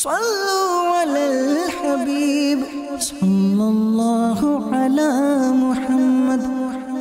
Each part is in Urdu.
صلوا على الحبيب صلى الله على محمد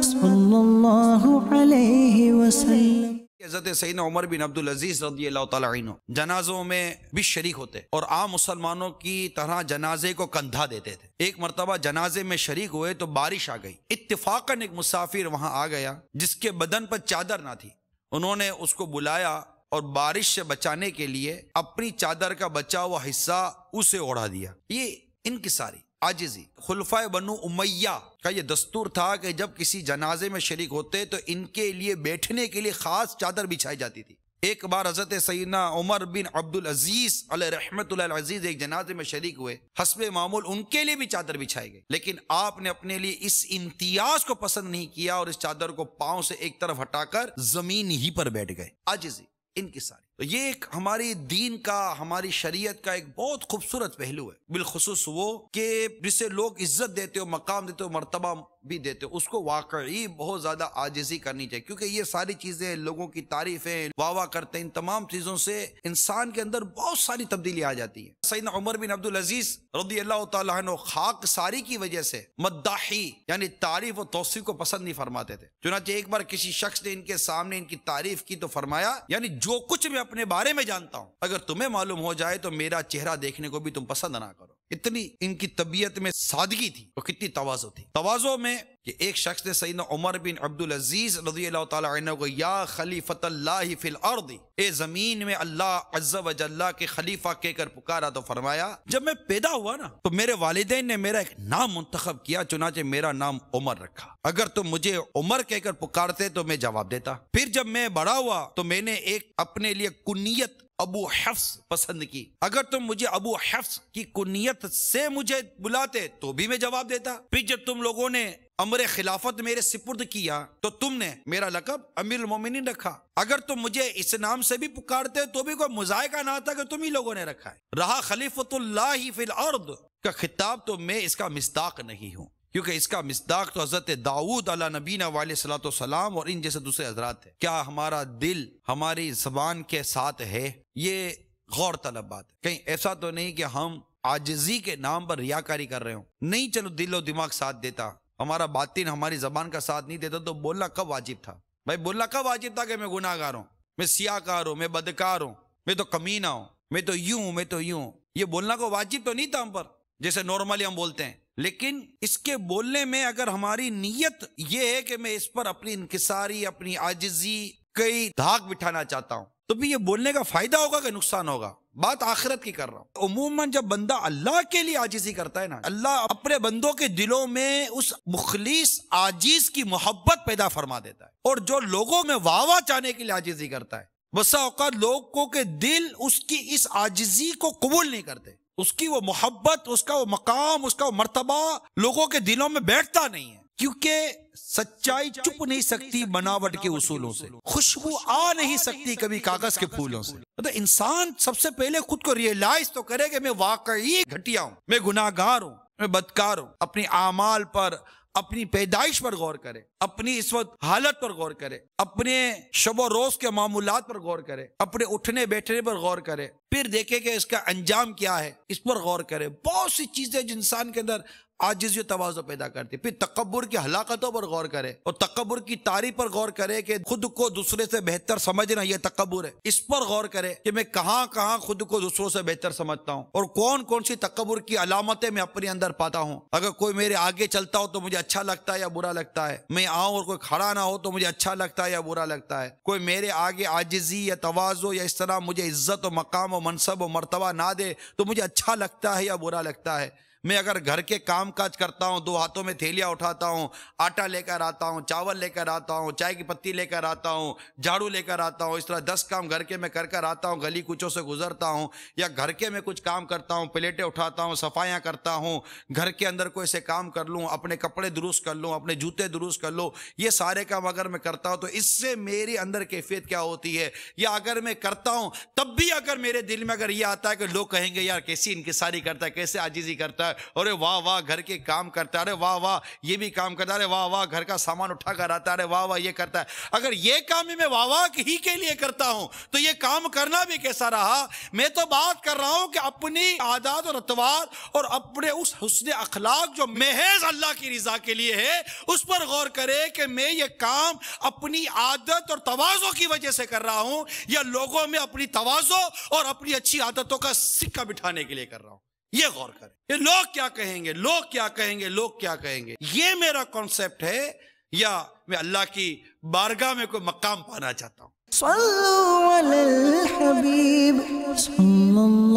صلى الله عليه وسلم۔ حضرت سیدنا عمر بن عبدالعزیز رضی اللہ تعالیٰ عنہ جنازوں میں بھی شریک ہوتے اور عام مسلمانوں کی طرح جنازے کو کندھا دیتے تھے۔ ایک مرتبہ جنازے میں شریک ہوئے تو بارش آ گئی، اتفاقاً ایک مسافر وہاں آ گیا جس کے بدن پر چادر نہ تھی۔ انہوں نے اس کو بلایا اور بارش سے بچانے کے لیے اپنی چادر کا بچا ہوا حصہ اسے اوڑھا دیا۔ یہ انکساری عاجزی خلفائے بنو امیہ کا یہ دستور تھا کہ جب کسی جنازے میں شریک ہوتے تو ان کے لیے بیٹھنے کے لیے خاص چادر بچھائی جاتی تھی۔ ایک بار حضرت سیدنا عمر بن عبدالعزیز علیہ رحمت اللہ العزیز ایک جنازے میں شریک ہوئے، حسب معمول ان کے لیے بھی چادر بچھائی گئی، لیکن آپ نے اپنے لیے اس امتیاز کو پسند نہیں کیا اور اس چادر کو پاؤں سے ایک طرف ہٹا کر زمین ہی پر بیٹھ گئے۔ عاجزی انکساری، تو یہ ایک ہماری دین کا، ہماری شریعت کا ایک بہت خوبصورت پہلو ہے، بالخصوص وہ کہ جسے لوگ عزت دیتے ہو، مقام دیتے ہو، مرتبہ بھی دیتے ہو، اس کو واقعی بہت زیادہ عاجزی کرنی چاہیے، کیونکہ یہ ساری چیزیں، لوگوں کی تعریفیں، واہ واہ کرتے ہیں، ان تمام چیزوں سے انسان کے اندر بہت ساری تبدیلی آ جاتی ہے۔ سیدنا عمر بن عبدالعزیز رضی اللہ تعالیٰ عنہ خاک ساری کی وجہ سے مداحی یعنی تعریف و توصیف کو پسند نہیں فرماتے تھے۔ چنانچہ ایک بار کسی شخص نے ان کے سامنے ان کی تعریف کی تو فرمایا، یعنی جو کچھ میں اپنے بارے میں جانتا ہوں اگر تمہیں معلوم ہو جائے تو میرا چہرہ دیکھنے کو بھی تم پسند نہ کرو۔ اتنی ان کی طبیعت میں سادگی تھی اور کتنی تواضع تھی۔ تواضع میں کہ ایک شخص نے سیدنا عمر بن عبدالعزیز رضی اللہ تعالیٰ عنہ کو یا خلیفۃ اللہ فی الارض، اے زمین میں اللہ عز و جل کے خلیفہ کہہ کر پکارا تو فرمایا جب میں پیدا ہوا نا تو میرے والدین نے میرا ایک نام منتخب کیا، چنانچہ میرا نام عمر رکھا۔ اگر تم مجھے عمر کہہ کر پکارتے تو میں جواب دیتا۔ پھر جب میں بڑا ہوا تو میں نے ایک اپنے لیے کنیت ابو حفص پسند کی، اگر تم مجھے ابو حفص کی کنیت سے مجھے بلاتے تو بھی میں جواب دیتا۔ پھر جب تم لوگوں نے امر خلافت میرے سپرد کیا تو تم نے میرا لقب امیر المومنین رکھا، اگر تم مجھے اس نام سے بھی پکارتے تو بھی کوئی مذائقہ نہ تھا کہ تم ہی لوگوں نے رکھا ہے۔ رہا خلیفۃ اللہ فی الارض کا خطاب تو میں اس کا مصداق نہیں ہوں، کیونکہ اس کا مصداق تو حضرت داؤد علیہ نبینا علیہ الصلوۃ والسلام اور ان جیسے دوسرے حضرات ہے۔ کیا ہمارا دل ہماری زبان کے ساتھ ہے؟ یہ غور طلب بات ہے۔ کہیں ایسا تو نہیں کہ ہم عاجزی کے نام پر ریاکاری کر رہے ہوں؟ نہیں، چلو دل و دماغ ساتھ دیتا، ہمارا باطن ہماری زبان کا ساتھ نہیں دیتا تو بولنا کب واجب تھا؟ بھائی بولنا کب واجب تھا کہ میں گناہ گار ہوں، میں سیاہ کار ہوں، میں بدکار ہوں، میں تو کمینہ ہوں، میں تو یوں ہوں، میں تو یوں؟ یہ بولنا کو واجب تو نہیں تھا ہم پر، جیسے نارملی ہم بولتے ہیں، لیکن اس کے بولنے میں اگر ہماری نیت یہ ہے کہ میں اس پر اپنی انکساری، اپنی عاجزی کئی دھاگ بٹھانا چاہتا ہوں تو بھی یہ بولنے کا فائدہ ہوگا کہ نقصان ہوگا؟ بات آخرت کی کر رہا ہوں۔ عموماً جب بندہ اللہ کے لیے عاجزی کرتا ہے نا، اللہ اپنے بندوں کے دلوں میں اس مخلص عاجز کی محبت پیدا فرما دیتا ہے، اور جو لوگوں میں واہ واہ چاہنے کے لیے عاجزی کرتا ہے، بسا اوقات لوگوں کے دل اس کی اس عاجزی کو قبول نہیں کرتے، اس کی وہ محبت، اس کا وہ مقام، اس کا وہ مرتبہ لوگوں کے دلوں میں بیٹھتا نہیں ہے، کیونکہ سچائی چھپ نہیں سکتی بناوٹ کے اصولوں سے، خوشبو آ نہیں سکتی کبھی کاغذ کے پھولوں سے۔ تو انسان سب سے پہلے خود کو ریئلائز تو کرے کہ میں واقعی گھٹیا ہوں، میں گناہ گار ہوں، میں بدکار ہوں، اپنی اعمال پر، اپنی پیدائش پر غور کرے، اپنی اس وقت حالت پر غور کرے، اپنے شب و روز کے معمولات پر غور کرے، اپنے اٹھنے بیٹھنے پر غور کرے، پھر دیکھے کہ اس کا انجام کیا ہے، اس پر غور کرے۔ بہت سی چیزیں جو انسان کے اندر عاجزی و تواضع پیدا کرتی، پھر تکبر کی ہلاکتوں پر غور کرے اور تکبر کی تعریف پر غور کرے کہ خود کو دوسرے سے بہتر سمجھنا یہ تکبر ہے، اس پر غور کرے کہ میں کہاں کہاں خود کو دوسروں سے بہتر سمجھتا ہوں اور کون کون سی تکبر کی علامتیں میں اپنے اندر پاتا ہوں۔ اگر کوئی میرے آگے چلتا ہو تو مجھے اچھا لگتا ہے یا برا لگتا ہے، میں آؤں اور کوئی کھڑا نہ ہو تو مجھے اچھا لگتا ہے یا برا لگتا ہے، کوئی میرے آگے عاجزی یا تواضع یا اس طرح مجھے عزت و مقام و منصب و مرتبہ نہ دے تو مجھے اچھا لگتا ہے یا برا لگتا ہے۔ میں اگر گھر کے کام کاج کرتا ہوں، دو ہاتھوں میں تھیلیاں اٹھاتا ہوں، آٹا لے کر آتا ہوں، چاول لے کر آتا ہوں، چائے کی پتی لے کر آتا ہوں، جھاڑو لے کر آتا ہوں، اس طرح 10 کام گھر کے میں کر کر آتا ہوں، گلی کوچوں سے گزرتا ہوں، یا گھر کے میں کچھ کام کرتا ہوں، پلیٹیں اٹھاتا ہوں، صفائیاں کرتا ہوں، گھر کے اندر کوئی سے کام کر لوں، اپنے کپڑے درست کر لوں، اپنے جوتے درست کر لوں، یہ سارے کام اگر میں کرتا ہوں تو اس سے میری اندر کیفیت کیا ہوتی ہے؟ یا اگر میں کرتا ہوں تب بھی اگر میرے دل میں اگر یہ آتا ہے کہ لوگ کہیں گے یار کیسی انکساری کرتا ہے، کیسے عاجزی کرتا ہے، ارے واہ واہ گھر کے کام کرتا ہے، ارے واہ واہ یہ بھی کام کرتا ہے، ارے واہ واہ گھر کا سامان اٹھا کر آتا ہے، ارے واہ واہ یہ کرتا ہے. اگر یہ کام میں واہ واہ ہی کے لیے کرتا ہوں تو یہ کام کرنا بھی کیسا رہا؟ میں تو بات کر رہا ہوں کہ اپنی عادات اور اطوار اور اپنے اس حسن اخلاق جو محض اللہ کی رضا کے لیے ہے اس پر غور کرے کہ میں یہ کام اپنی عادت اور تواضع کی وجہ سے کر رہا ہوں یا لوگوں میں اپنی تواضع اور اپنی اچھی عادتوں کا سکہ بٹھانے کے لیے کر رہا ہوں. یہ غور کریں کہ لوگ کیا کہیں گے، لوگ کیا کہیں گے، لوگ کیا کہیں گے. یہ میرا کانسیپٹ ہے یا میں اللہ کی بارگاہ میں کوئی مقام پانا چاہتا ہوں؟ صلو علی الحبیب صلی اللہ